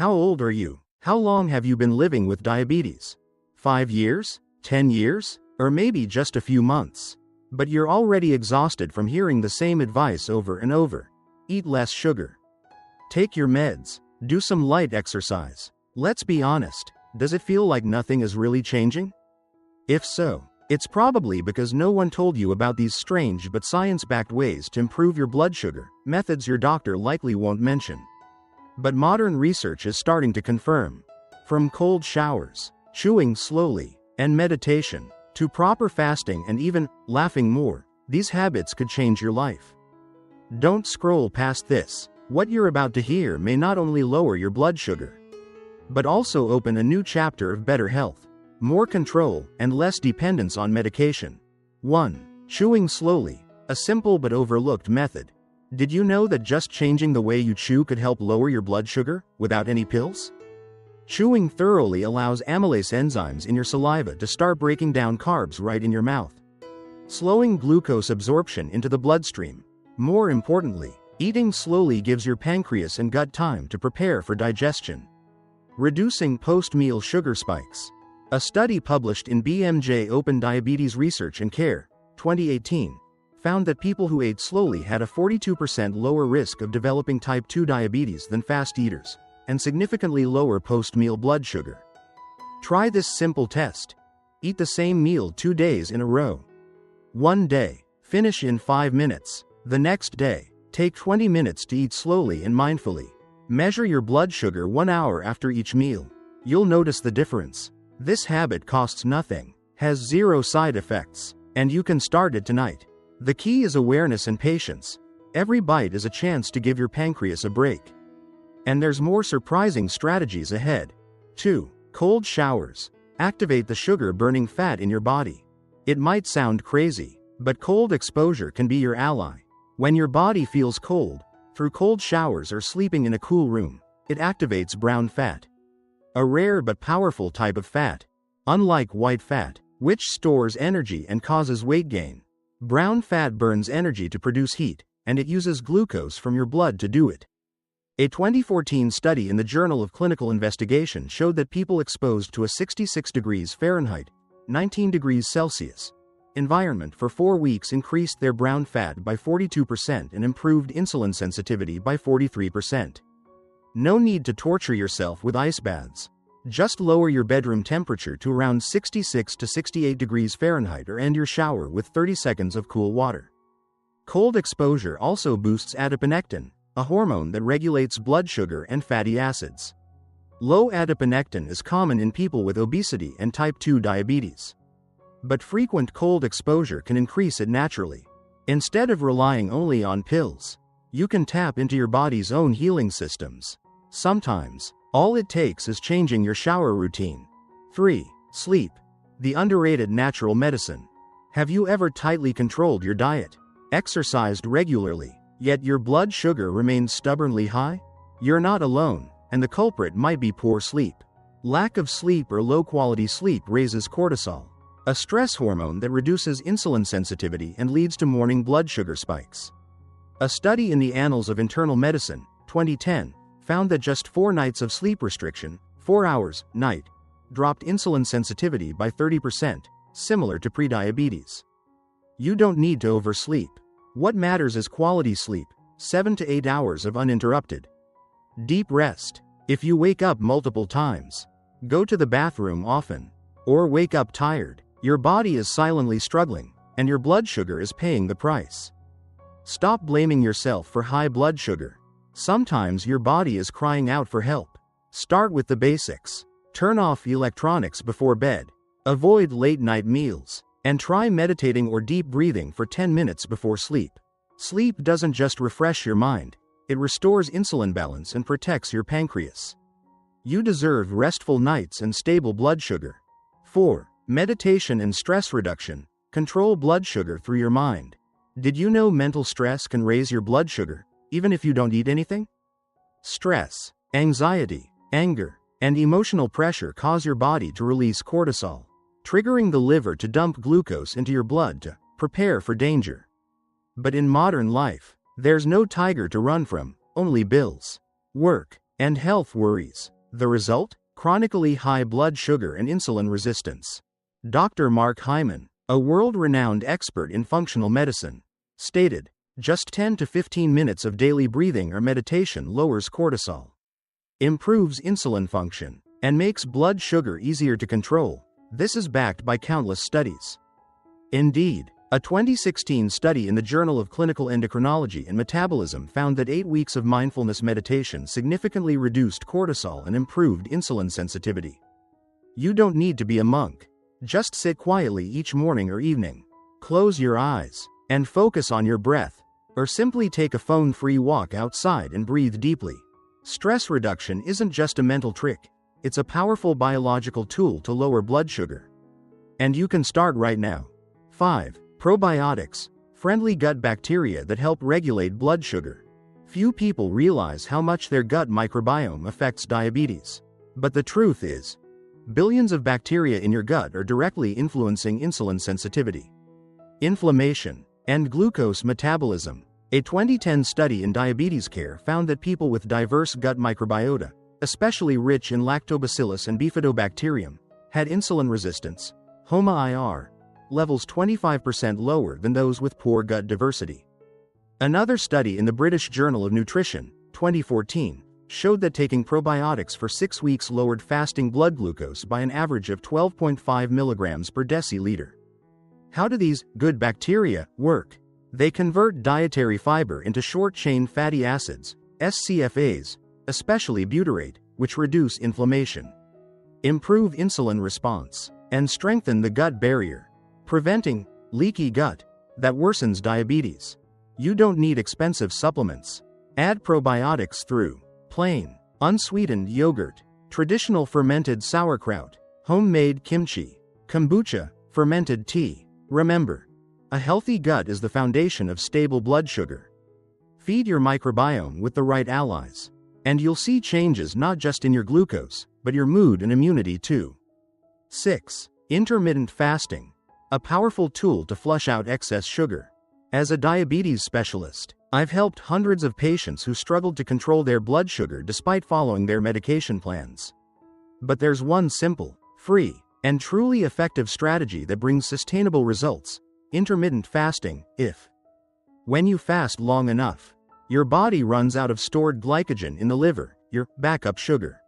How old are you? How long have you been living with diabetes? 5 years? 10 years? Or maybe just a few months? But you're already exhausted from hearing the same advice over and over. Eat less sugar. Take your meds. Do some light exercise. Let's be honest, does it feel like nothing is really changing? If so, it's probably because no one told you about these strange but science-backed ways to improve your blood sugar, methods your doctor likely won't mention. But modern research is starting to confirm. From cold showers, chewing slowly, and meditation, to proper fasting and even laughing more, these habits could change your life. Don't scroll past this. What you're about to hear may not only lower your blood sugar, but also open a new chapter of better health, more control, and less dependence on medication. 1. Chewing slowly, a simple but overlooked method. Did you know that just changing the way you chew could help lower your blood sugar without any pills? Chewing thoroughly allows amylase enzymes in your saliva to start breaking down carbs right in your mouth, slowing glucose absorption into the bloodstream. More importantly, eating slowly gives your pancreas and gut time to prepare for digestion, reducing post-meal sugar spikes. A study published in BMJ Open Diabetes Research and Care, 2018, found that people who ate slowly had a 42% lower risk of developing type 2 diabetes than fast eaters, and significantly lower post-meal blood sugar. Try this simple test. Eat the same meal 2 days in a row. One day, finish in 5 minutes. The next day, take 20 minutes to eat slowly and mindfully. Measure your blood sugar 1 hour after each meal. You'll notice the difference. This habit costs nothing, has zero side effects, and you can start it tonight. The key is awareness and patience. Every bite is a chance to give your pancreas a break. And there's more surprising strategies ahead. 2. Cold showers. Activate the sugar-burning fat in your body. It might sound crazy, but cold exposure can be your ally. When your body feels cold, through cold showers or sleeping in a cool room, it activates brown fat, a rare but powerful type of fat. Unlike white fat, which stores energy and causes weight gain, brown fat burns energy to produce heat, and it uses glucose from your blood to do it. A 2014 study in the Journal of Clinical Investigation showed that people exposed to a 66 degrees Fahrenheit, 19 degrees Celsius, environment for 4 weeks increased their brown fat by 42% and improved insulin sensitivity by 43%. No need to torture yourself with ice baths. Just lower your bedroom temperature to around 66 to 68 degrees Fahrenheit or end your shower with 30 seconds of cool water. Cold exposure also boosts adiponectin, a hormone that regulates blood sugar and fatty acids. Low adiponectin is common in people with obesity and type 2 diabetes. But frequent cold exposure can increase it naturally. Instead of relying only on pills, you can tap into your body's own healing systems. Sometimes, all it takes is changing your shower routine. 3. Sleep. The underrated natural medicine. Have you ever tightly controlled your diet, exercised regularly, yet your blood sugar remains stubbornly high? You're not alone, and the culprit might be poor sleep. Lack of sleep or low-quality sleep raises cortisol, a stress hormone that reduces insulin sensitivity and leads to morning blood sugar spikes. A study in the Annals of Internal Medicine, 2010, found that just 4 nights of sleep restriction, 4 hours, night, dropped insulin sensitivity by 30%, similar to prediabetes. You don't need to oversleep. What matters is quality sleep, 7 to 8 hours of uninterrupted, deep rest. If you wake up multiple times, go to the bathroom often, or wake up tired, your body is silently struggling, and your blood sugar is paying the price. Stop blaming yourself for high blood sugar. Sometimes your body is crying out for help. Start with the basics. Turn off electronics before bed. Avoid late-night meals. And try meditating or deep breathing for 10 minutes before sleep. Sleep doesn't just refresh your mind, it restores insulin balance and protects your pancreas. You deserve restful nights and stable blood sugar. 4. Meditation and stress reduction. Control blood sugar through your mind. Did you know mental stress can raise your blood sugar, even if you don't eat anything? Stress, anxiety, anger, and emotional pressure cause your body to release cortisol, triggering the liver to dump glucose into your blood to prepare for danger. But in modern life, there's no tiger to run from, only bills, work, and health worries. The result? Chronically high blood sugar and insulin resistance. Dr. Mark Hyman, a world-renowned expert in functional medicine, stated, just 10 to 15 minutes of daily breathing or meditation lowers cortisol, improves insulin function, and makes blood sugar easier to control. This is backed by countless studies. Indeed, a 2016 study in the Journal of Clinical Endocrinology and Metabolism found that 8 weeks of mindfulness meditation significantly reduced cortisol and improved insulin sensitivity. You don't need to be a monk. Just sit quietly each morning or evening, close your eyes, and focus on your breath, or simply take a phone-free walk outside and breathe deeply. Stress reduction isn't just a mental trick, it's a powerful biological tool to lower blood sugar. And you can start right now. 5. Probiotics, friendly gut bacteria that help regulate blood sugar. Few people realize how much their gut microbiome affects diabetes. But the truth is, billions of bacteria in your gut are directly influencing insulin sensitivity, inflammation, and glucose metabolism. A 2010 study in diabetes care found that people with diverse gut microbiota, especially rich in lactobacillus and bifidobacterium, had insulin resistance, HOMA-IR, levels 25% lower than those with poor gut diversity. Another study in the British Journal of Nutrition, 2014, showed that taking probiotics for 6 weeks lowered fasting blood glucose by an average of 12.5 milligrams per deciliter. How do these good bacteria work? They convert dietary fiber into short-chain fatty acids, SCFAs, especially butyrate, which reduce inflammation, improve insulin response, and strengthen the gut barrier, preventing leaky gut that worsens diabetes. You don't need expensive supplements. Add probiotics through plain, unsweetened yogurt, traditional fermented sauerkraut, homemade kimchi, kombucha, fermented tea. Remember, a healthy gut is the foundation of stable blood sugar. Feed your microbiome with the right allies, and you'll see changes not just in your glucose, but your mood and immunity too. 6. Intermittent fasting, a powerful tool to flush out excess sugar. As a diabetes specialist, I've helped hundreds of patients who struggled to control their blood sugar despite following their medication plans. But there's one simple, free, and truly effective strategy that brings sustainable results: intermittent fasting. When you fast long enough, your body runs out of stored glycogen in the liver, your backup sugar.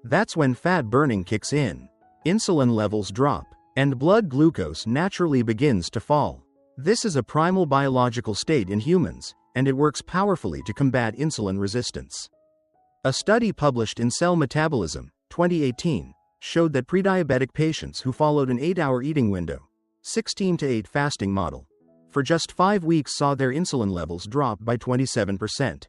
That's when fat burning kicks in, insulin levels drop, and blood glucose naturally begins to fall. This is a primal biological state in humans, and it works powerfully to combat insulin resistance. A study published in Cell Metabolism, 2018, showed that prediabetic patients who followed an 8-hour eating window, 16 to 8 fasting model, for just 5 weeks saw their insulin levels drop by 27%.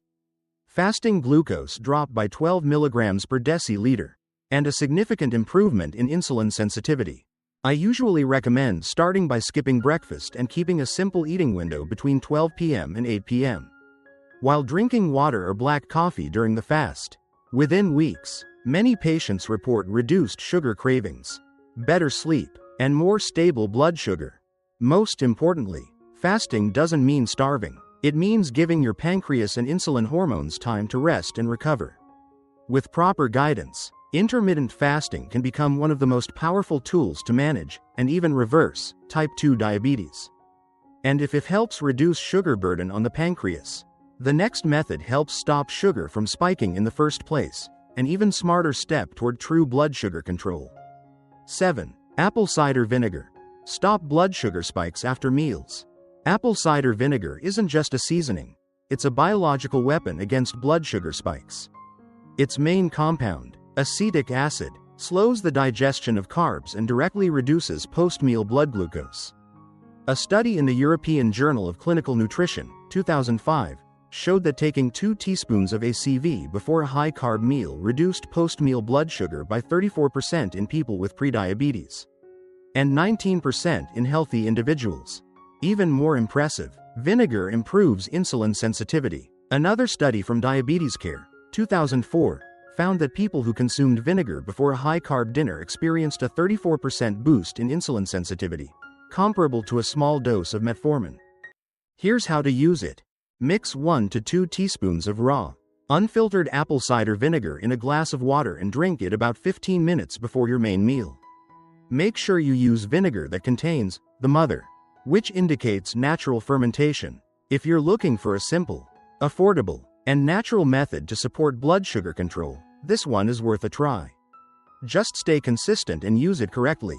Fasting glucose dropped by 12 milligrams per deciliter, and a significant improvement in insulin sensitivity. I usually recommend starting by skipping breakfast and keeping a simple eating window between 12 p.m. and 8 p.m. while drinking water or black coffee during the fast. Within weeks, many patients report reduced sugar cravings, better sleep, and more stable blood sugar. Most importantly, fasting doesn't mean starving. It means giving your pancreas and insulin hormones time to rest and recover. With proper guidance, intermittent fasting can become one of the most powerful tools to manage, and even reverse, type 2 diabetes. And if it helps reduce sugar burden on the pancreas, the next method helps stop sugar from spiking in the first place, an even smarter step toward true blood sugar control. 7. Apple cider vinegar. Stop blood sugar spikes after meals. Apple cider vinegar isn't just a seasoning, it's a biological weapon against blood sugar spikes. Its main compound, acetic acid, slows the digestion of carbs and directly reduces post-meal blood glucose. A study in the European Journal of Clinical Nutrition, 2005, showed that taking 2 teaspoons of ACV before a high-carb meal reduced post-meal blood sugar by 34% in people with prediabetes, and 19% in healthy individuals. Even more impressive, vinegar improves insulin sensitivity. Another study from Diabetes Care, 2004, found that people who consumed vinegar before a high-carb dinner experienced a 34% boost in insulin sensitivity, comparable to a small dose of metformin. Here's how to use it. Mix 1 to 2 teaspoons of raw, Unfiltered apple cider vinegar in a glass of water and drink it about 15 minutes before your main meal. Make sure you use vinegar that contains the mother, which indicates natural fermentation. If you're looking for a simple, affordable, and natural method to support blood sugar control, this one is worth a try. Just stay consistent and use it correctly.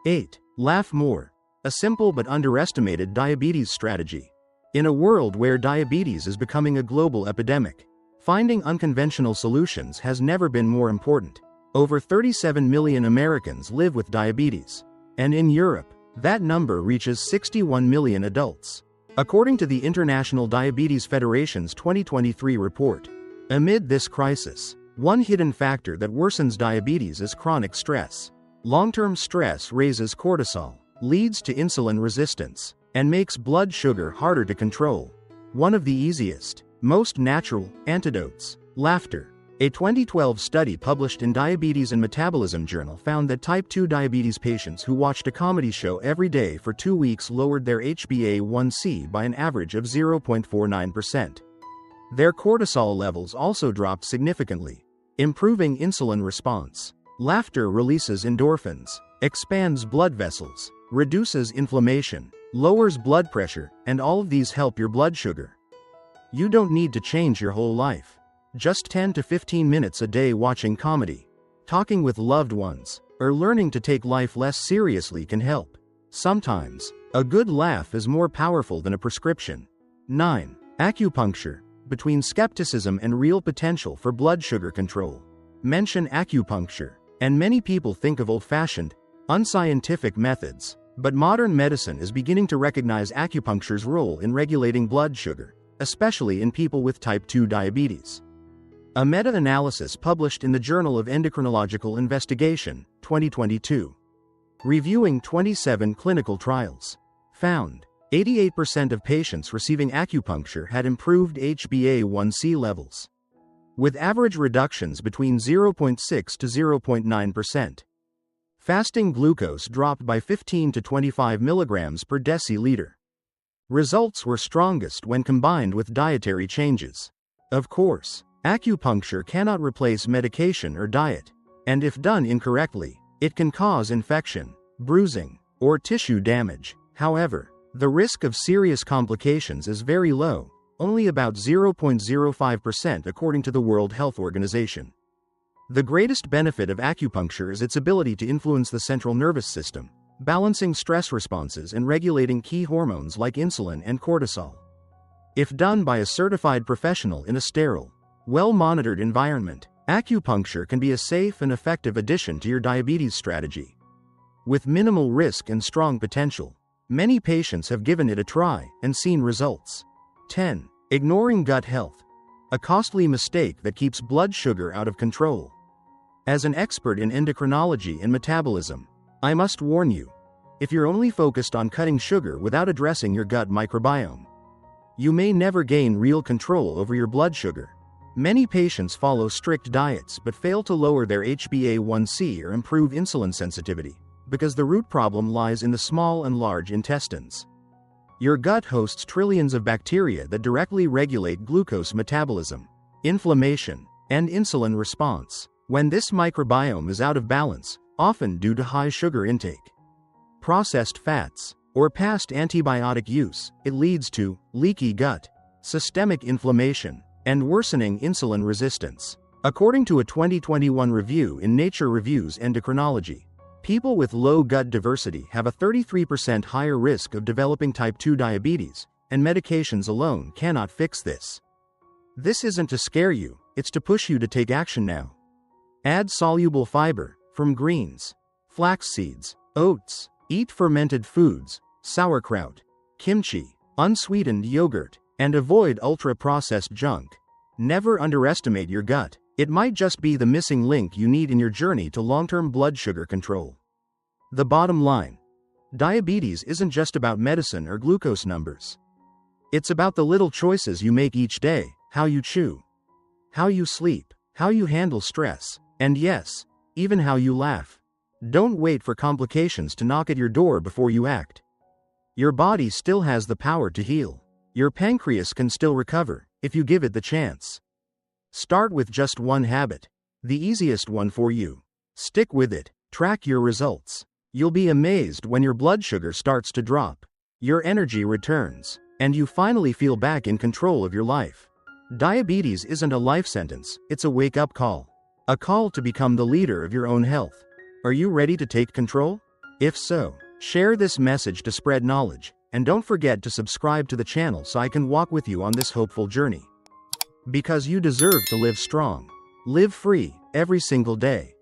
8. Laugh more. A simple but underestimated diabetes strategy. In a world where diabetes is becoming a global epidemic, finding unconventional solutions has never been more important. Over 37 million Americans live with diabetes, and in Europe, that number reaches 61 million adults. According to the International Diabetes Federation's 2023 report, amid this crisis, one hidden factor that worsens diabetes is chronic stress. Long-term stress raises cortisol, leads to insulin resistance, and makes blood sugar harder to control. One of the easiest, most natural antidotes: laughter. A 2012 study published in Diabetes and Metabolism journal found that type 2 diabetes patients who watched a comedy show every day for 2 weeks lowered their HbA1c by an average of 0.49%. Their cortisol levels also dropped significantly, improving insulin response. Laughter releases endorphins, expands blood vessels, reduces inflammation, lowers blood pressure, and all of these help your blood sugar. You don't need to change your whole life. Just 10 to 15 minutes a day watching comedy, talking with loved ones, or learning to take life less seriously can help. Sometimes, a good laugh is more powerful than a prescription. 9. Acupuncture. Between skepticism and real potential for blood sugar control. Mention acupuncture, and many people think of old-fashioned, unscientific methods, but modern medicine is beginning to recognize acupuncture's role in regulating blood sugar, especially in people with type 2 diabetes. A meta-analysis published in the Journal of Endocrinological Investigation, 2022, reviewing 27 clinical trials, found 88% of patients receiving acupuncture had improved HbA1c levels, with average reductions between 0.6 to 0.9%. Fasting glucose dropped by 15 to 25 milligrams per deciliter. Results were strongest when combined with dietary changes. Of course, acupuncture cannot replace medication or diet, and if done incorrectly, it can cause infection, bruising, or tissue damage. However, the risk of serious complications is very low, only about 0.05% according to the World Health Organization. The greatest benefit of acupuncture is its ability to influence the central nervous system, balancing stress responses and regulating key hormones like insulin and cortisol. If done by a certified professional in a sterile, well-monitored environment, acupuncture can be a safe and effective addition to your diabetes strategy. With minimal risk and strong potential, many patients have given it a try and seen results. 10. Ignoring gut health. A costly mistake that keeps blood sugar out of control. As an expert in endocrinology and metabolism, I must warn you, if you're only focused on cutting sugar without addressing your gut microbiome, you may never gain real control over your blood sugar. Many patients follow strict diets but fail to lower their HbA1c or improve insulin sensitivity, because the root problem lies in the small and large intestines. Your gut hosts trillions of bacteria that directly regulate glucose metabolism, inflammation, and insulin response. When this microbiome is out of balance, often due to high sugar intake, processed fats, or past antibiotic use, it leads to leaky gut, systemic inflammation, and worsening insulin resistance. According to a 2021 review in Nature Reviews Endocrinology, people with low gut diversity have a 33% higher risk of developing type 2 diabetes, and medications alone cannot fix this. This isn't to scare you, it's to push you to take action now. Add soluble fiber from greens, flax seeds, oats, eat fermented foods, sauerkraut, kimchi, unsweetened yogurt, and avoid ultra-processed junk. Never underestimate your gut. It might just be the missing link you need in your journey to long-term blood sugar control. The bottom line: diabetes isn't just about medicine or glucose numbers. It's about the little choices you make each day, how you chew, how you sleep, how you handle stress, and yes, even how you laugh. Don't wait for complications to knock at your door before you act. Your body still has the power to heal. Your pancreas can still recover, if you give it the chance. Start with just one habit. The easiest one for you. Stick with it. Track your results. You'll be amazed when your blood sugar starts to drop, your energy returns, and you finally feel back in control of your life. Diabetes isn't a life sentence, it's a wake-up call. A call to become the leader of your own health. Are you ready to take control? If so, share this message to spread knowledge, and don't forget to subscribe to the channel so I can walk with you on this hopeful journey. Because you deserve to live strong. Live free, every single day.